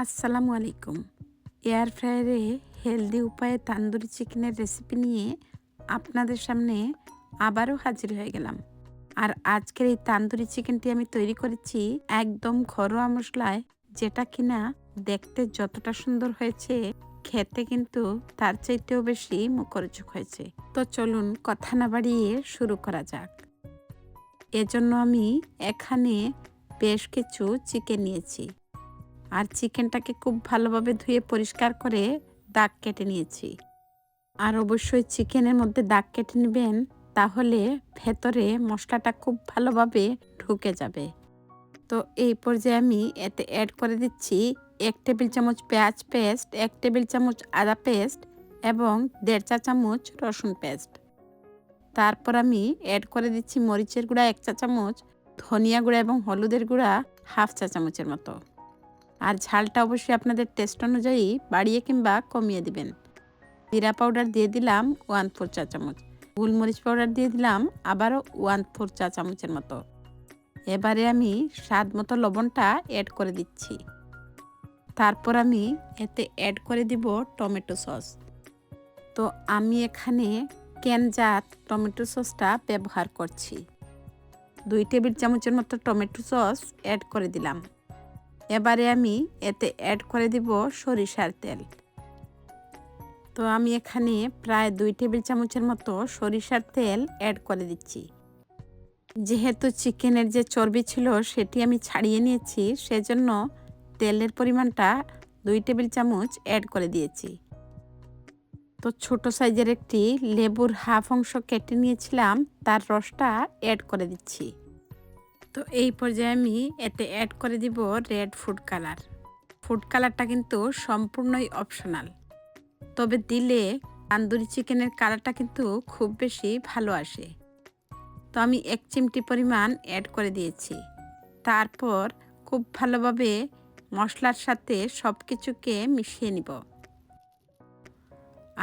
আসসালামু আলাইকুম। Air ফ্রায়ারে healthy উপায়ে তান্দুরি চিকেনের রেসিপি নিয়ে আপনাদের সামনে আবারও হাজির হয়ে গেলাম। আর আজকের এই তান্দুরি চিকেনটি আমি তৈরি করেছি একদম ঘরোয়া মশলায়, যেটা কিনা দেখতে যতটা সুন্দর হয়েছে, খেতে কিন্তু তার চাইতেও বেশি মুখরোচক হয়েছে। তো চলুন কথা না বাড়িয়ে শুরু করা যাক। এজন্য আমি এখানে বেশ কিছু চিকেন নিয়েছি। আর চিকেনটাকে খুব ভালোভাবে ধুয়ে পরিষ্কার করে দাগ কেটে নিয়েছি। আর অবশ্যই চিকেনের মধ্যে দাগ কেটে নেবেন, তাহলে ভেতরে মশলাটা খুব ভালোভাবে ঢুকে যাবে। তো এই পর্যায়ে আমি এতে অ্যাড করে দিচ্ছি 1 টেবিল চামচ পেঁয়াজ পেস্ট, 1 টেবিল চামচ আদা পেস্ট এবং 1.5 চা চামচ রসুন পেস্ট। তারপর আমি অ্যাড করে দিচ্ছি মরিচের গুঁড়া 1 চা চামচ, ধনিয়া গুঁড়া এবং হলুদের গুঁড়া 1/2 চা চামচের মতো। আর ঝালটা অবশ্যই আপনাদের টেস্ট অনুযায়ী বাড়িয়ে কিংবা কমিয়ে দিবেন। জিরা পাউডার দিয়ে দিলাম 1/4 চা চামচ। গোলমরিচ পাউডার দিয়ে দিলাম আবারও 1/4 চা চামচের মতো। এবারে আমি স্বাদ মতো লবণটা অ্যাড করে দিচ্ছি। তারপর আমি এতে অ্যাড করে দিব টমেটো সস। তো আমি এখানে ক্যানজাত টমেটো সসটা ব্যবহার করছি। 2 টেবিল চামচের মতো টমেটো সস অ্যাড করে দিলাম। এবারে আমি এতে অ্যাড করে দিব সরিষার তেল। তো আমি এখানে প্রায় 2 টেবিল চামচের মতো সরিষার তেল অ্যাড করে দিচ্ছি। যেহেতু চিকেনের যে চর্বি ছিল সেটি আমি ছাড়িয়ে নিয়েছি, সেজন্য তেলের পরিমাণটা 2 টেবিল চামচ অ্যাড করে দিয়েছি। তো ছোট সাইজের একটি লেবুর হাফ অংশ কেটে নিয়েছিলাম, তার রসটা অ্যাড করে দিচ্ছি। তো এই পর্যায়ে আমি এতে অ্যাড করে দিব রেড ফুড কালার। ফুড কালারটা কিন্তু সম্পূর্ণই অপশনাল, তবে দিলে তান্দুরি চিকেনের কালারটা কিন্তু খুব বেশি ভালো আসে। তো আমি 1 চিমটি পরিমাণ অ্যাড করে দিয়েছি। তারপর খুব ভালোভাবে মশলার সাথে সব কিছুকে মিশিয়ে নিব।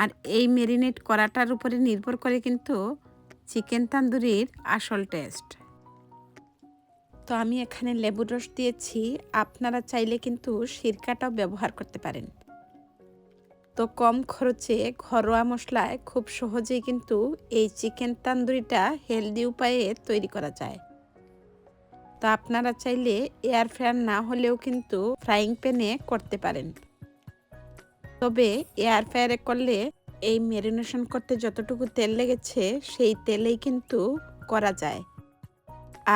আর এই ম্যারিনেট করাটার উপরে নির্ভর করে কিন্তু চিকেন তান্দুরির আসল টেস্ট। তো আমি এখানে লেবুর রস দিয়েছি, আপনারা চাইলে কিন্তু সিরকাটাও ব্যবহার করতে পারেন। তো কম খরচে ঘরোয়া মশলায় খুব সহজেই কিন্তু এই চিকেন তান্দুরিটা হেলদি উপায়ে তৈরি করা যায়। তো আপনারা চাইলে এয়ার ফ্রায়ার না হলেও কিন্তু ফ্রাইং প্যানে করতে পারেন। তবে এয়ার ফ্রায়ারে করলে এই ম্যারিনেশন করতে যতটুকু তেল লেগেছে সেই তেলেই কিন্তু করা যায়।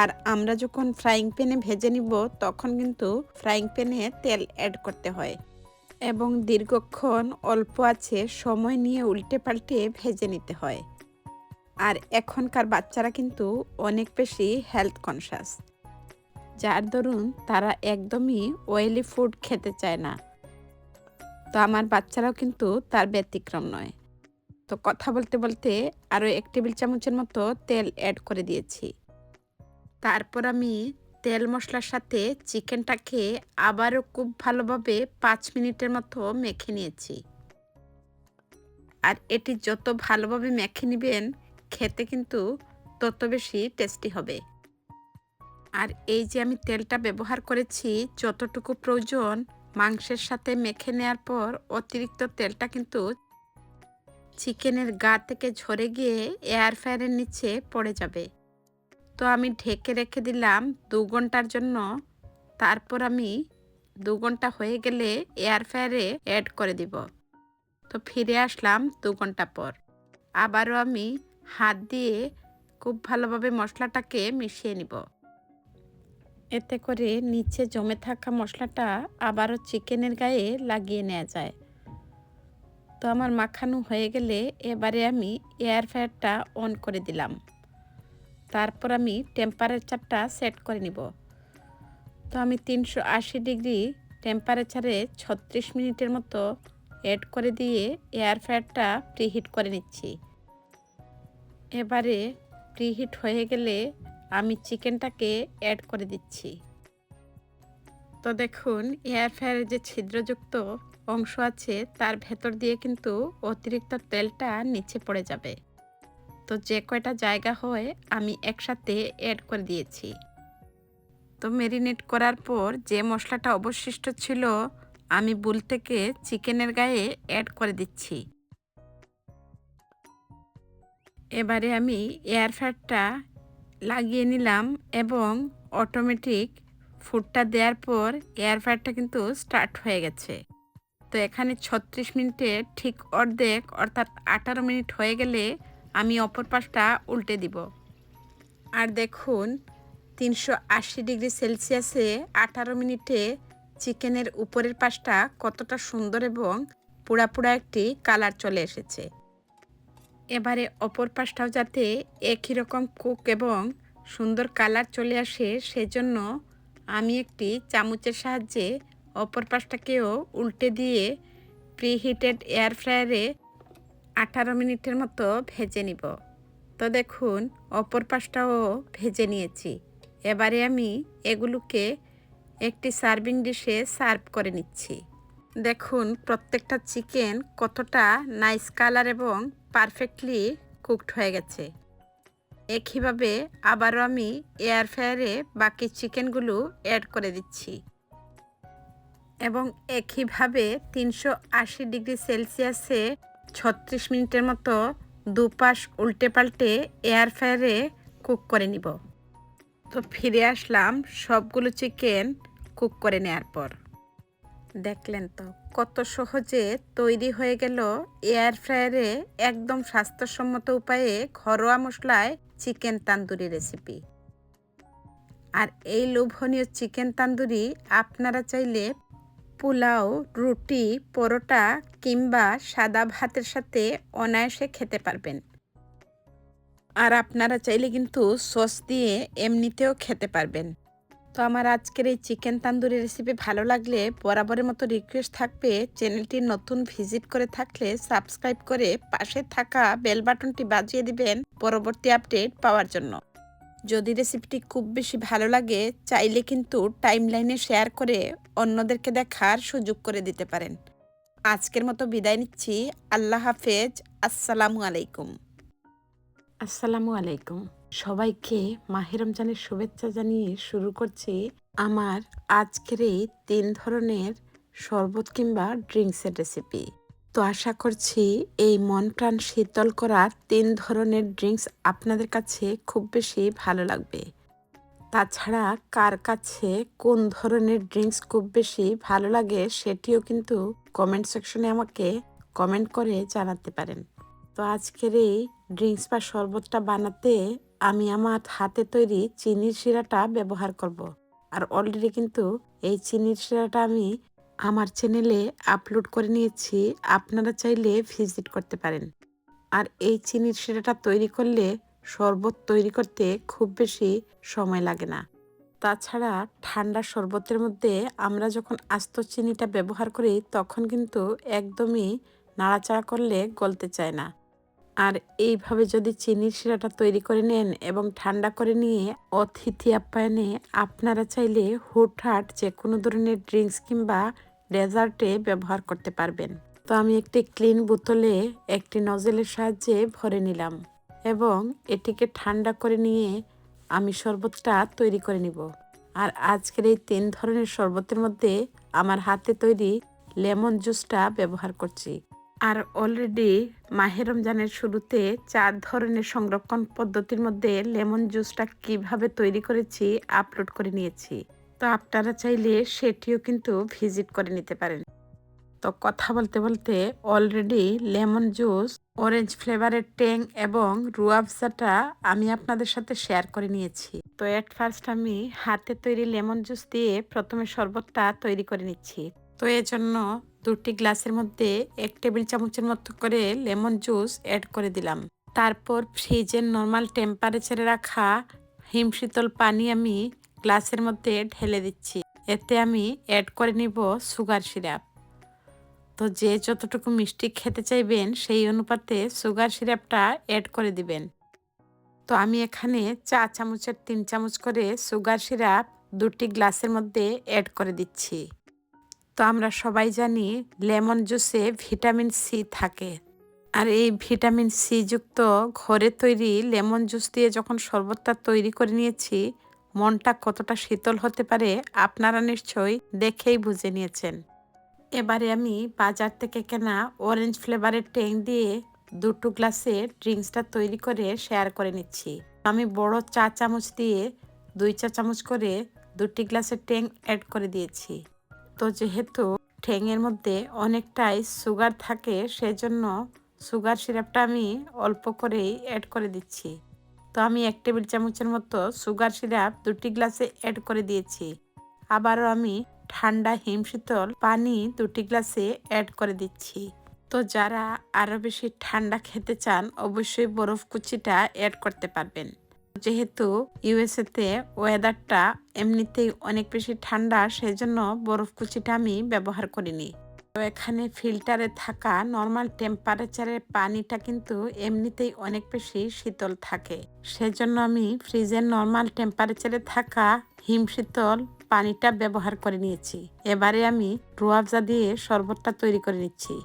আর আমরা যখন ফ্রাইং প্যানে ভেজে নিব তখন কিন্তু ফ্রাইং প্যানে তেল অ্যাড করতে হয় এবং দীর্ঘক্ষণ অল্প আছে সময় নিয়ে উল্টে পাল্টে ভেজে নিতে হয়। আর এখনকার বাচ্চারা কিন্তু অনেক বেশি হেলথ কনসাস, যার দরুন তারা একদমই অয়েলি ফুড খেতে চায় না। তো আমার বাচ্চারাও কিন্তু তার ব্যতিক্রম নয়। তো কথা বলতে বলতে আরও 1 টেবিল চামচের মতো তেল অ্যাড করে দিয়েছি। তারপর আমি তেল মশলার সাথে চিকেনটাকে আবারও খুব ভালোভাবে 5 মিনিটের মতো মেখে নিয়েছি। আর এটি যত ভালোভাবে মেখে নেবেন, খেতে কিন্তু তত বেশি টেস্টি হবে। আর এই যে আমি তেলটা ব্যবহার করেছি, যতটুকু প্রয়োজন মাংসের সাথে মেখে নেওয়ার পর অতিরিক্ত তেলটা কিন্তু চিকেনের গা থেকে ঝরে গিয়ে এয়ার ফ্রায়ারের নিচে পড়ে যাবে। তো আমি ঢেকে রেখে দিলাম 2 ঘন্টার জন্য। তারপর আমি 2 ঘন্টা হয়ে গেলে এয়ার ফ্রায়ারে অ্যাড করে দিব। তো ফিরে আসলাম 2 ঘন্টা পর। আবারও আমি হাত দিয়ে খুব ভালোভাবে মশলাটাকে মিশিয়ে নিব। এতে করে নিচে জমে থাকা মশলাটা আবারও চিকেনের গায়ে লাগিয়ে নেওয়া যায়। তো আমার মাখানো হয়ে গেলে এবারে আমি এয়ার ফ্রায়ারটা অন করে দিলাম। তারপর আমি টেম্পারেচারটা সেট করে নিব। তো আমি 380 ডিগ্রি টেম্পারেচারে 36 মিনিটের মতো অ্যাড করে দিয়ে এয়ার ফ্রায়ারটা প্রিহিট করে নিচ্ছি। এবারে প্রিহিট হয়ে গেলে আমি চিকেনটাকে অ্যাড করে দিচ্ছি। তো দেখুন, এয়ার ফ্রায়ারের যে ছিদ্রযুক্ত অংশ আছে তার ভেতর দিয়ে কিন্তু অতিরিক্ত তেলটা নিচে পড়ে যাবে। তো যে কয়টা জায়গা হয় আমি একসাথে অ্যাড করে দিয়েছি। তো ম্যারিনেট করার পর যে মশলাটা অবশিষ্ট ছিল আমি বুল থেকে চিকেনের গায়ে অ্যাড করে দিচ্ছি। এবারে আমি এয়ার ফ্রায়ারটা লাগিয়ে নিলাম এবং অটোমেটিক ফুডটা দেওয়ার পর এয়ার ফ্রায়ারটা কিন্তু স্টার্ট হয়ে গেছে। তো এখানে ৩৬ মিনিটে ঠিক অর্ধেক অর্থাৎ ১৮ মিনিট হয়ে গেলে আমি অপর পাশটা উল্টে দিব। আর দেখুন ৩৮০ ডিগ্রি সেলসিয়াসে ১৮ মিনিটে চিকেনের উপরের পাশটা কতটা সুন্দর এবং পোড়া পোড়া একটি কালার চলে এসেছে। এবারে অপর পাশটাও যাতে একই রকম কুক এবং সুন্দর কালার চলে আসে সেজন্য আমি একটি চামচের সাহায্যে অপর পাশটাকেও উল্টে দিয়ে প্রিহিটেড এয়ার ফ্রায়ারে ১৮ মিনিটের মতো ভেজে নিব। তো দেখুন অপর পাশটাও ভেজে নিয়েছি। এবারে আমি এগুলোকে একটি সার্ভিং ডিশে সার্ভ করে নিচ্ছি। দেখুন প্রত্যেকটা চিকেন কতটা নাইস কালার এবং পারফেক্টলি কুকড হয়ে গেছে। একইভাবে আবারও আমি এয়ার ফ্রায়ারে বাকি চিকেনগুলো অ্যাড করে দিচ্ছি এবং একইভাবে ৩৮০ ডিগ্রি সেলসিয়াসে ৩৬ মিনিটের মতো দুপাশ উল্টে পাল্টে এয়ার ফ্রায়ারে কুক করে নিব। তো ফিরে আসলাম সবগুলো চিকেন কুক করে নেওয়ার পর। দেখলেন তো কত সহজে তৈরি হয়ে গেল এয়ার ফ্রায়ারে একদম স্বাস্থ্যসম্মত উপায়ে ঘরোয়া মশলায় চিকেন তান্দুরি রেসিপি। আর এই লোভনীয় চিকেন তান্দুরি আপনারা চাইলে পোলাও, রুটি, পরোটা কিংবা সাদা ভাতের সাথে অনায়াসে খেতে পারবেন। আর আপনারা চাইলে কিন্তু সস দিয়ে এমনিতেও খেতে পারবেন। তো আমার আজকের এই চিকেন তান্দুরি রেসিপি ভালো লাগলে বরাবরের মতো রিকোয়েস্ট থাকবে, চ্যানেলটি নতুন ভিজিট করে থাকলে সাবস্ক্রাইব করে পাশে থাকা বেল বাটনটি বাজিয়ে দিবেন পরবর্তী আপডেট পাওয়ার জন্য। যদি রেসিপিটি খুব বেশি ভালো লাগে চাইলে কিন্তু টাইমলাইনে শেয়ার করে অন্যদেরকে দেখার সুযোগ করে দিতে পারেন। আজকের মতো বিদায় নিচ্ছি। আল্লাহ হাফেজ। আসসালামু আলাইকুম। আসসালামু আলাইকুম। সবাইকে মাহে রমজানের শুভেচ্ছা জানিয়ে শুরু করছি আমার আজকের এই ৩ ধরনের শরবত কিংবা ড্রিঙ্কসের রেসিপি। তো আশা করছি এই মন প্রাণ শীতল করা ৩ ধরনের ড্রিঙ্কস আপনাদের কাছে খুব বেশি ভালো লাগবে। তাছাড়া কার কাছে কোন ধরনের ড্রিঙ্কস খুব বেশি ভালো লাগে সেটিও কিন্তু কমেন্ট সেকশনে আমাকে কমেন্ট করে জানাতে পারেন। তো আজকের এই ড্রিঙ্কস বা শরবতটা বানাতে আমি আমার হাতে তৈরি চিনির শিরাটা ব্যবহার করব। আর অলরেডি কিন্তু এই চিনির শিরাটা আমি আমার চ্যানেলে আপলোড করে নিয়েছি, আপনারা চাইলে ভিজিট করতে পারেন। আর এই চিনির শিরাটা তৈরি করলে শরবত তৈরি করতে খুব বেশি সময় লাগে না। তাছাড়া ঠান্ডা শরবতের মধ্যে আমরা যখন আস্ত চিনিটা ব্যবহার করি তখন কিন্তু একদমই নাড়াচাড়া করলে গলতে চায় না। আর এইভাবে যদি চিনির শিরাটা তৈরি করে নেন এবং ঠান্ডা করে নিয়ে অতিথি আপ্যায়নে আপনারা চাইলে হুটহাট যে কোনো ধরনের ড্রিঙ্কস কিংবা ডেজার্টে ব্যবহার করতে পারবেন। তো আমি একটি ক্লিন বোতলে একটি নজেলের সাহায্যে ভরে নিলাম এবং এটিকে ঠান্ডা করে নিয়ে আমি শরবতটা তৈরি করে নিব। আর আজকের এই ৩ ধরনের শরবতের মধ্যে আমার হাতে তৈরি লেমন জুসটা ব্যবহার করছি। আর অলরেডি মাহে রমজানের শুরুতে ৪ ধরনের সংরক্ষণ পদ্ধতির মধ্যে লেমন জুসটা কিভাবে তৈরি করেছি আপলোড করে নিয়েছি। তো আপনারা চাইলে সেটিও কিন্তু ভিজিট করে নিতে পারেন। তো কথা বলতে বলতে অলরেডি লেমন জুস, অরেঞ্জ ফ্লেভারের ট্যাং এবং রুয়াবজাটা আমি আপনাদের সাথে শেয়ার করে নিয়েছি। তো এট ফার্স্ট আমি হাতে তৈরি লেমন জুস দিয়ে প্রথমে শরবতটা তৈরি করে নিচ্ছি। তো এজন্য ২টি গ্লাসের মধ্যে ১ টেবিল চামচের মতো করে লেমন জুস অ্যাড করে দিলাম। তারপর ফ্রিজের নর্মাল টেম্পারেচারে রাখা হিমশীতল পানি আমি গ্লাসের মধ্যে ঢেলে দিচ্ছি। এতে আমি অ্যাড করে নিব সুগার সিরাপ। তো যে যতটুকু মিষ্টি খেতে চাইবেন সেই অনুপাতে সুগার সিরাপটা অ্যাড করে দিবেন। তো আমি এখানে চা চামচের ৩ চামচ করে সুগার সিরাপ ২টি গ্লাসের মধ্যে অ্যাড করে দিচ্ছি। তো আমরা সবাই জানি লেমন জুসে ভিটামিন সি থাকে। আর এই ভিটামিন সি যুক্ত ঘরে তৈরি লেমন জুস দিয়ে যখন শরবতটা তৈরি করে নিয়েছি মনটা কতটা শীতল হতে পারে আপনারা নিশ্চয়ই দেখেই বুঝে নিয়েছেন। এবারে আমি বাজার থেকে কেনা অরেঞ্জ ফ্লেভারের ট্যাং দিয়ে 2 গ্লাসে ড্রিঙ্কসটা তৈরি করে শেয়ার করে নিচ্ছি। আমি বড় চা চামচ দিয়ে 2 চা চামচ করে 2টি গ্লাসের ট্যাং অ্যাড করে দিয়েছি। তো যেহেতু ঠ্যাংয়ের মধ্যে অনেকটাই সুগার থাকে, সেজন্য সুগার সিরাপটা আমি অল্প করেই অ্যাড করে দিচ্ছি। তো আমি 1 টেবিল চামচের মতো সুগার সিরাপ 2টি গ্লাসে অ্যাড করে দিয়েছি। আবারও আমি ঠান্ডা হিমশীতল পানি 2টি গ্লাসে অ্যাড করে দিচ্ছি। তো যারা আরও বেশি ঠান্ডা খেতে চান অবশ্যই বরফ কুচিটা অ্যাড করতে পারবেন। যেহেতু ইউএসএতে ওয়েদারটা এমনিতেই অনেক বেশি ঠান্ডা, সেজন্য বরফ কুচিটা আমি ব্যবহার করিনি। তো এখানে ফিল্টারে থাকা নর্মাল টেম্পারেচারের পানিটা কিন্তু এমনিতেই অনেক বেশি শীতল থাকে, সেজন্য আমি ফ্রিজের নর্মাল টেম্পারেচারে থাকা হিমশীতল পানিটা ব্যবহার করে নিয়েছি। এবারে আমি রুয়াবজা দিয়ে শরবতটা তৈরি করে নিচ্ছি।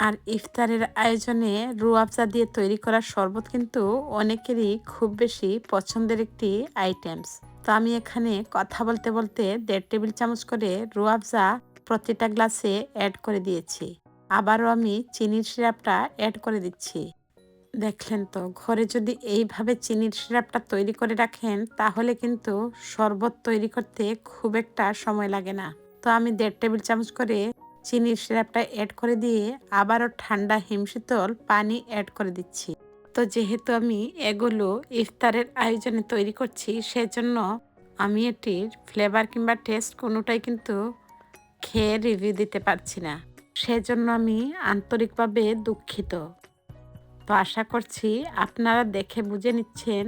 আর ইফতারের আয়োজনে রুয়াবজা দিয়ে তৈরি করা শরবত কিন্তু অনেকেরই খুব বেশি পছন্দের একটি আইটেমস। তো আমি এখানে কথা বলতে বলতে 1.5 টেবিল চামচ করে রুয়াবজা প্রতিটা গ্লাসে অ্যাড করে দিয়েছি। আবারও আমি চিনির সিরাপটা অ্যাড করে দিচ্ছি। দেখলেন তো, ঘরে যদি এইভাবে চিনির সিরাপটা তৈরি করে রাখেন তাহলে কিন্তু শরবত তৈরি করতে খুব একটা সময় লাগে না। তো আমি 1.5 টেবিল চামচ করে চিনির সিরাপটা অ্যাড করে দিয়ে আবারও ঠান্ডা হিমশীতল পানি অ্যাড করে দিচ্ছি। তো যেহেতু আমি এগুলো ইফতারের আয়োজনে তৈরি করছি, সেজন্য আমি এটির ফ্লেভার কিংবা টেস্ট কোনোটাই কিন্তু খেয়ে রিভিউ দিতে পারছি না, সেজন্য আমি আন্তরিকভাবে দুঃখিত। তো আশা করছি আপনারা দেখে বুঝে নিচ্ছেন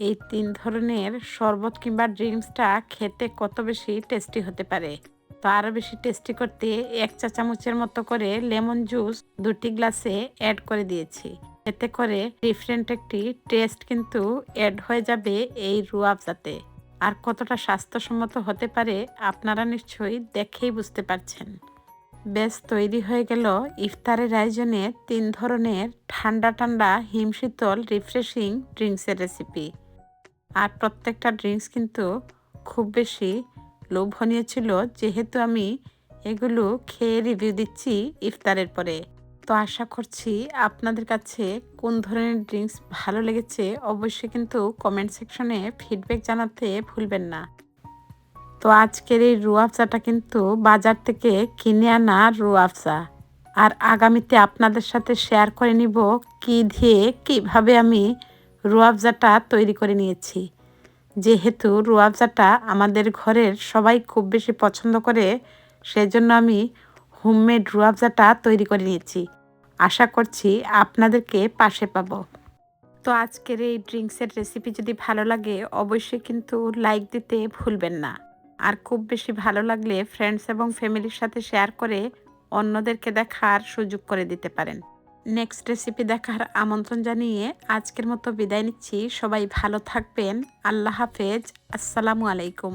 এই 3 ধরনের শরবত কিংবা ড্রিঙ্কসটা খেতে কত বেশি টেস্টি হতে পারে। তো আরও বেশি টেস্টি করতে 1 চা চামচের মতো করে লেমন জুস 2টি গ্লাসে অ্যাড করে দিয়েছি। এতে করে ডিফারেন্ট একটি টেস্ট কিন্তু অ্যাড হয়ে যাবে এই রুয়াবজাতে। আর কতটা স্বাস্থ্যসম্মত হতে পারে আপনারা নিশ্চয়ই দেখেই বুঝতে পারছেন। বেশ, তৈরি হয়ে গেল ইফতারের আয়োজনে 3 ধরনের ঠান্ডা ঠান্ডা হিমশীতল রিফ্রেশিং ড্রিঙ্কসের রেসিপি। আর প্রত্যেকটা ড্রিঙ্কস কিন্তু খুব বেশি লোভনীয় ছিল, যেহেতু আমি এগুলো খেয়ে রিভিউ দিচ্ছি ইফতারের পরে। তো আশা করছি আপনাদের কাছে কোন ধরনের ড্রিঙ্কস ভালো লেগেছে অবশ্যই কিন্তু কমেন্ট সেকশনে ফিডব্যাক জানাতে ভুলবেন না। তো আজকের এই রুয়াবজাটা কিন্তু বাজার থেকে কিনে আনা রুয়াবজা। আর আগামীতে আপনাদের সাথে শেয়ার করে নিব কি দিয়ে কিভাবে আমি রুয়াবজাটা তৈরি করে নিয়েছি। যেহেতু রুয়াবজাটা আমাদের ঘরের সবাই খুব বেশি পছন্দ করে, সেজন্য আমি হোমমেড রুয়াবজাটা তৈরি করে নিয়েছি। আশা করছি আপনাদেরকে পাশে পাবো। তো আজকের এই ড্রিঙ্কসের রেসিপি যদি ভালো লাগে অবশ্যই কিন্তু লাইক দিতে ভুলবেন না। আর খুব বেশি ভালো লাগলে ফ্রেন্ডস এবং ফ্যামিলির সাথে শেয়ার করে অন্যদেরকে দেখার সুযোগ করে দিতে পারেন। নেক্সট রেসিপি দেখার আমন্ত্রণ জানিয়ে আজকের মতো বিদায় নিচ্ছি। সবাই ভালো থাকবেন। আল্লাহ হাফেজ। আসসালামু আলাইকুম।